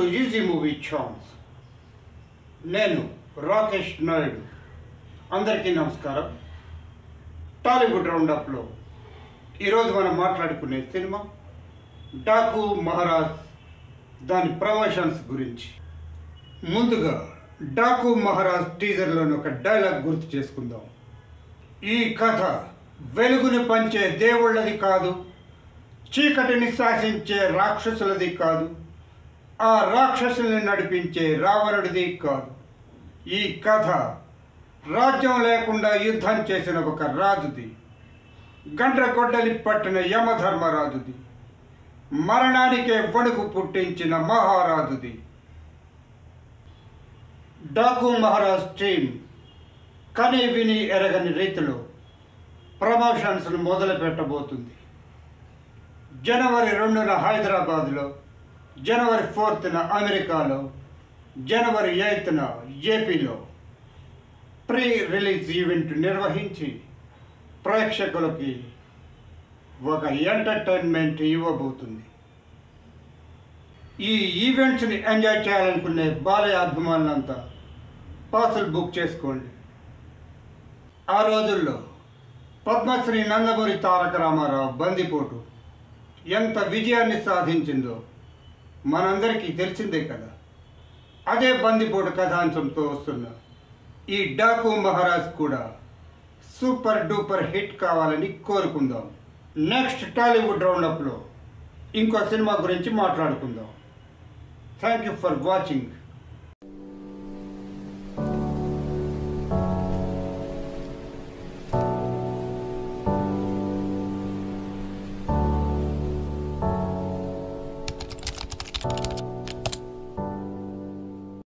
To easy movie chance. నేను రాకేష్ నాయుడు. అందరికీ నమస్కారం. టాలీవుడ్ రౌండప్లో ఈరోజు మనం మాట్లాడుకునే సినిమా డాకు మహారాజ్, దాని ప్రమోషన్స్ గురించి. ముందుగా డాకు మహారాజ్ టీజర్లోని ఒక డైలాగ్ గుర్తు చేసుకుందాం. ఈ కథ వెలుగుని పంచే దేవుళ్ళది కాదు, చీకటిని శాసించే రాక్షసులది కాదు, ఆ రాక్షసుల్ని నడిపించే రావణుడిది కాదు. ఈ కథ రాజ్యం లేకుండా యుద్ధం చేసిన ఒక రాజుది, గండ్రగొడ్డలి పట్టిన యమధర్మరాజుది, మరణానికే వణుకు పుట్టించిన మహారాజుది. డాకు మహారాజ్ టీం కని విని ఎరగని రీతిలో ప్రమోషన్స్ను మొదలు పెట్టబోతుంది. జనవరి 2న హైదరాబాద్లో, జనవరి 4న అమెరికాలో, జనవరి 8న ఏపీలో ప్రీ రిలీజ్ ఈవెంట్ నిర్వహించి ప్రేక్షకులకి ఒక ఎంటర్టైన్మెంట్ ఇవ్వబోతుంది. ఈ ఈవెంట్స్ని ఎంజాయ్ చేయాలనుకునే బాలయ్య అభిమానులంతా పాసులు బుక్ చేసుకోండి. ఆ రోజుల్లో పద్మశ్రీ నందమూరి తారక రామారావు బందిపోటు ఎంత విజయాన్ని సాధించిందో మనందరికీ తెలిసిందే కదా. అదే బందిపోటు కథాంశంతో వస్తున్న ఈ డాకు మహారాజ్ కూడా సూపర్ డూపర్ హిట్ కావాలని కోరుకుందాం. నెక్స్ట్ టాలీవుడ్ రౌండప్లో ఇంకో సినిమా గురించి మాట్లాడుకుందాం. Thank you for watching.